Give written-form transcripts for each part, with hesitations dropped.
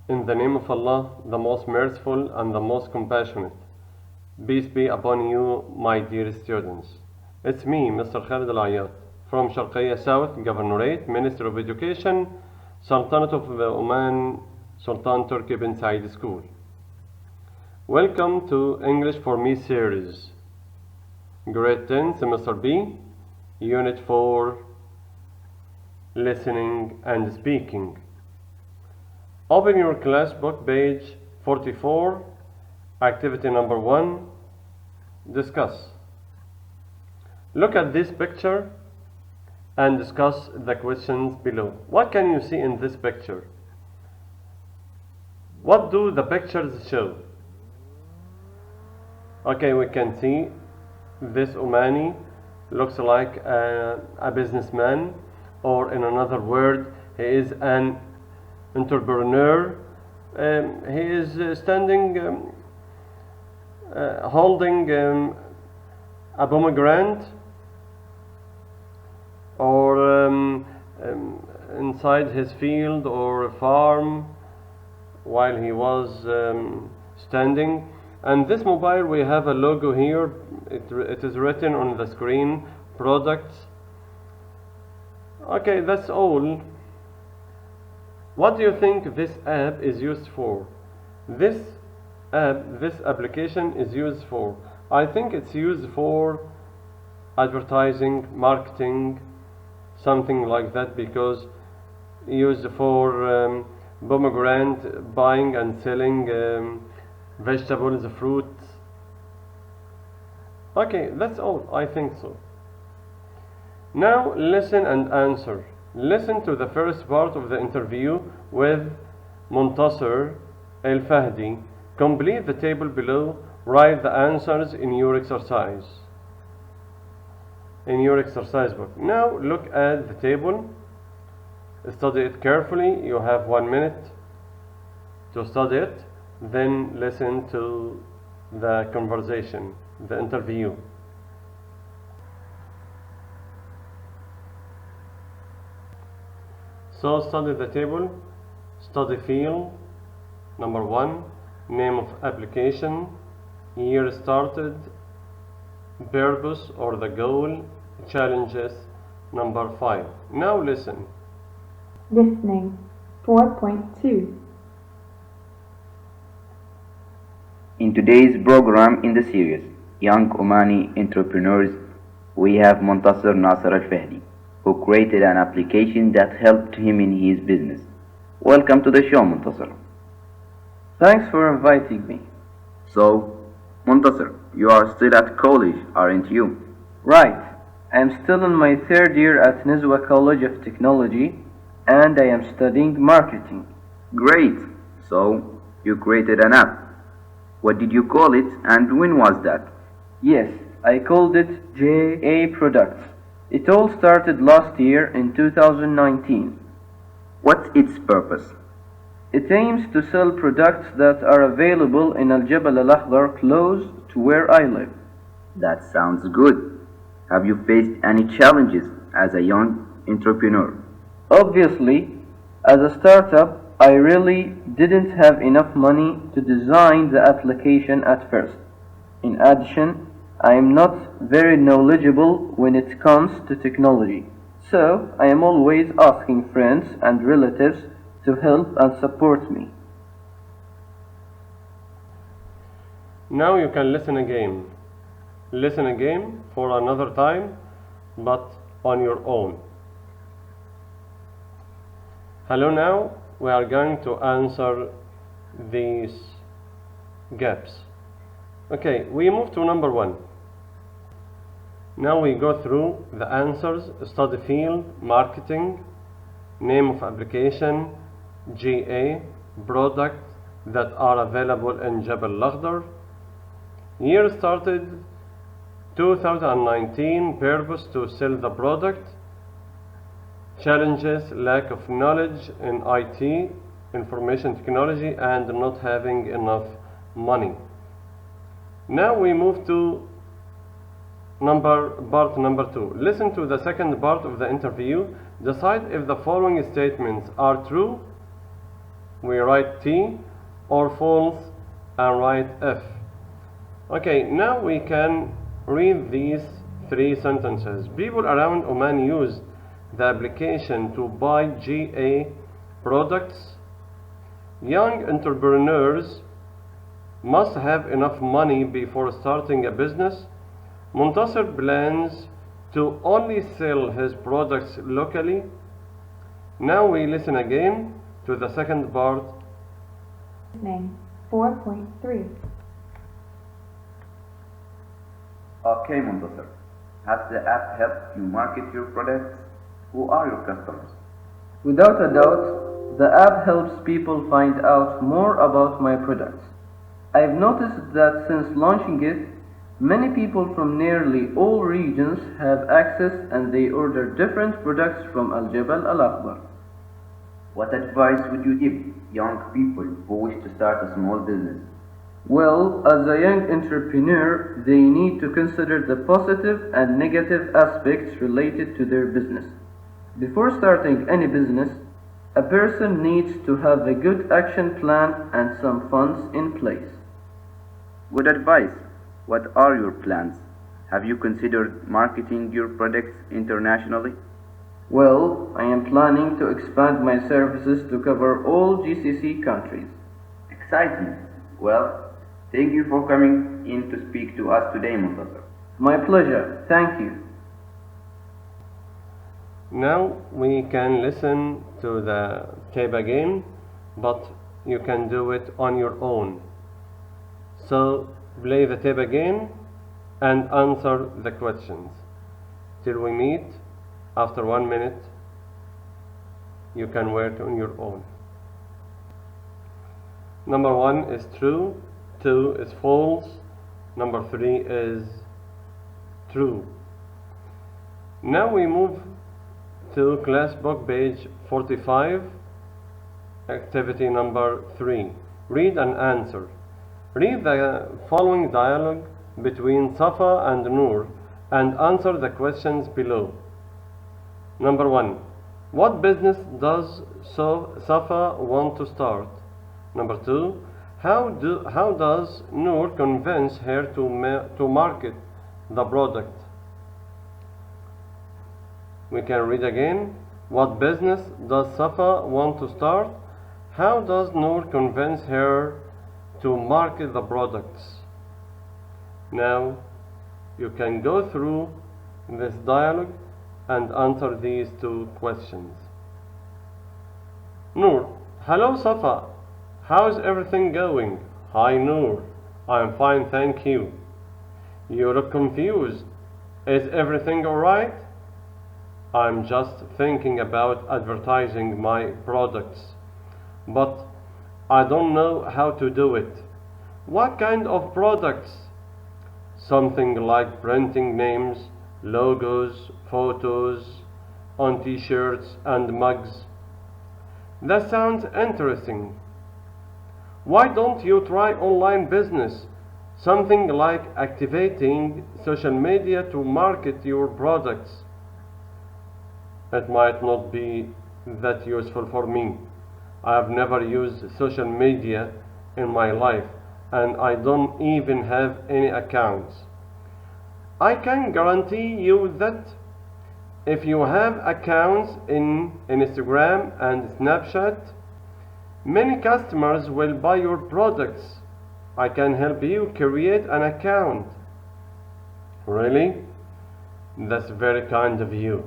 In the name of Allah, the most merciful and the most compassionate. Peace be upon you, my dear students. It's me, Mr. Khalid Al-Ayyad, from Sharqiyya South Governorate, Ministry of Education, Sultanate of Oman, Sultan Turki bin Said School. Welcome to English for Me series. Grade 10, Semester B, Unit 4, Listening and Speaking. Open your class book, page 44, activity number 1, discuss. Look at this picture and discuss the questions below. What can you see in this picture? What do the pictures show? Okay, we can see this Omani looks like a businessman, or in another word, he is an entrepreneur. He is standing holding a pomegranate, or inside his field or farm while he was standing. And this mobile, we have a logo here. It is written on the screen, products. Okay, that's all. What do you think this app is used for? This application is used for, I think it's used for advertising, marketing, something like that, because used for pomegranate, buying and selling vegetables, fruits. Okay, that's all. I think so. Now listen and answer. Listen to the first part of the interview with Muntasir Al-Fahdi. Complete the table below. Write the answers in your exercise. In your exercise book. Now look at the table. Study it carefully. You have 1 minute to study it. Then listen to the conversation, the interview. So study the table, study field, number 1, name of application, year started, purpose or the goal, challenges, number 5. Now listen. Listening 4.2. In today's program in the series, Young Omani Entrepreneurs, we have Muntasir Nasser Al-Fahdi, who created an application that helped him in his business. Welcome to the show, Muntasir. Thanks for inviting me. So, Muntasir, you are still at college, aren't you? Right. I'm still in my 3rd year at Nizwa College of Technology, and I am studying marketing. Great. So, you created an app. What did you call it, and when was that? Yes, I called it JA Products. It all started last year in 2019. What's its purpose? It aims to sell products that are available in Al Jabal Al Akhdar, close to where I live. That sounds good. Have you faced any challenges as a young entrepreneur? Obviously, as a startup, I really didn't have enough money to design the application at first. In addition, I am not very knowledgeable when it comes to technology, so I am always asking friends and relatives to help and support me. Now you can listen again. Listen again for another time, but on your own. Hello, now we are going to answer these gaps. Okay, we move to number 1. Now we go through the answers. Study field, marketing, name of application, GA, product that are available in Jabal Al-Akhdar. Year started 2019, purpose to sell the product. Challenges, lack of knowledge in IT, information technology, and not having enough money. Now we move to part number 2. Listen to the second part of the interview. Decide if the following statements are true we write T, or false and write F. Okay, now we can read these three sentences. People around Oman use the application to buy GA products. Young entrepreneurs must have enough money before starting a business. Muntasir plans to only sell his products locally. Now we listen again to the second part. Listening 4.3. Okay, Muntasir. Has the app helped you market your products? Who are your customers? Without a doubt, the app helps people find out more about my products. I've noticed that since launching it, many people from nearly all regions have access and they order different products from Al Jabal Al Akbar. What advice would you give young people who wish to start a small business? Well, as a young entrepreneur, they need to consider the positive and negative aspects related to their business. Before starting any business, a person needs to have a good action plan and some funds in place. Good advice. What are your plans? Have you considered marketing your products internationally? Well, I am planning to expand my services to cover all GCC countries. Exciting. Well, thank you for coming in to speak to us today, Muntasir. My pleasure. Thank you. Now we can listen to the tape again, but you can do it on your own. So play the tape again and answer the questions till we meet. After 1 minute, you can work on your own. Number 1 is true, 2 is false, number 3 is true. Now we move to class book page 45, activity number 3. Read and answer. Read the following dialogue between Safa and Noor and answer the questions below. Number 1. What business does Safa want to start? Number 2. How does Noor convince her to market the product? We can read again. What business does Safa want to start? How does Noor convince her to market the products? Now you can go through this dialogue and answer these two questions. Noor: hello Safa, how's everything going? Hi Noor, I'm fine, thank you. You look confused. Is everything alright? I'm just thinking about advertising my products, but I don't know how to do it. What kind of products? Something like printing names, logos, photos on t-shirts and mugs. That sounds interesting. Why don't you try online business? Something like activating social media to market your products. It might not be that useful for me. I have never used social media in my life and I don't even have any accounts. I can guarantee you that if you have accounts in Instagram and Snapchat, many customers will buy your products. I can help you create an account. Really? That's very kind of you.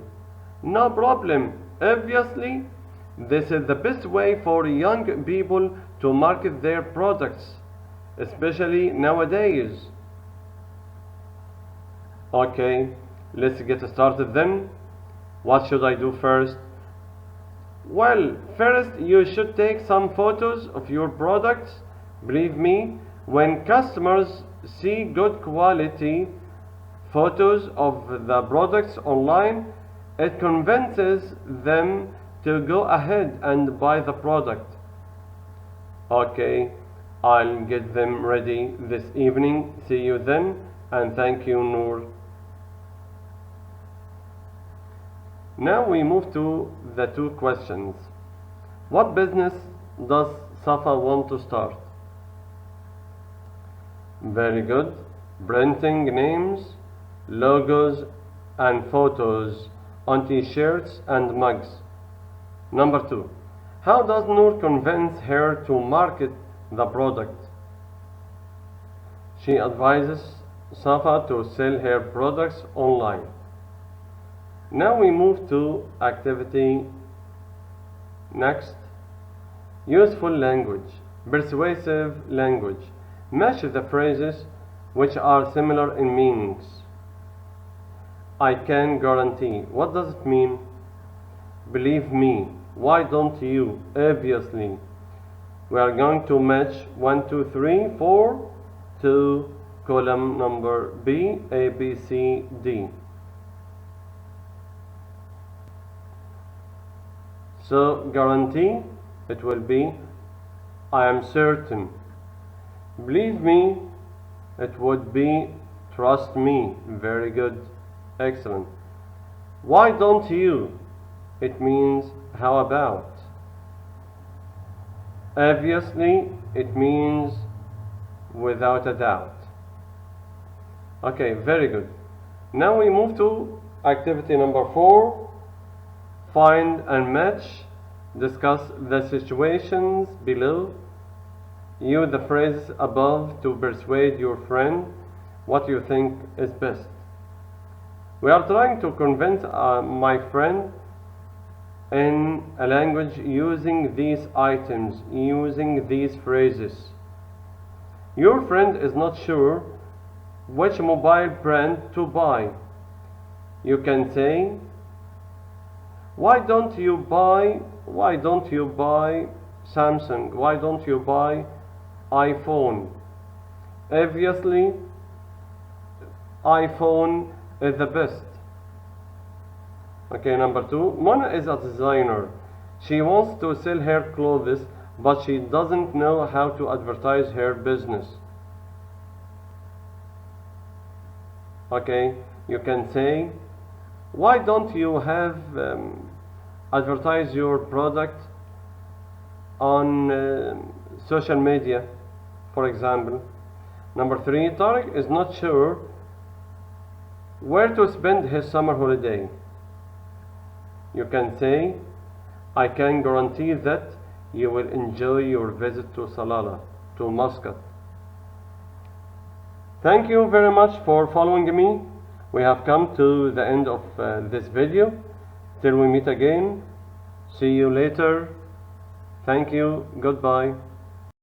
No problem. Obviously, this is the best way for young people to market their products, especially nowadays. Okay, let's get started then. What should I do first? Well, first you should take some photos of your products. Believe me, when customers see good quality photos of the products online, it convinces them to go ahead and buy the product. Okay, I'll get them ready this evening. See you then, and thank you, Noor. Now we move to the two questions. What business does Safa want to start? Very good. Printing names, logos and photos on t-shirts and mugs. Number 2. How does Noor convince her to market the product? She advises Safa to sell her products online. Now we move to activity next. Useful language, persuasive language. Match the phrases which are similar in meanings. I can guarantee. What does it mean? Believe me. Why don't you? Obviously. We are going to match 1, 2, 3, 4 to column number B, A, B, C, D. So guarantee, it will be I am certain. Believe me, it would be trust me. Very good. Excellent. Why don't you? It means how about. Obviously, it means without a doubt. Okay, very good. Now we move to activity number 4. Find and match. Discuss the situations below. Use the phrases above to persuade your friend what you think is best. We are trying to convince my friend in a language using these items, using these phrases. Your friend is not sure which mobile brand to buy. You can say, why don't you buy Samsung? Why don't you buy iPhone? Obviously, iPhone is the best. Okay, number 2. Mona is a designer. She wants to sell her clothes, but she doesn't know how to advertise her business. Okay, you can say, why don't you have advertise your product on social media, for example. Number 3, Tariq is not sure where to spend his summer holiday. You can say, I can guarantee that you will enjoy your visit to Salalah, to Muscat. Thank you very much for following me. We have come to the end of this video. Till we meet again. See you later. Thank you. Goodbye.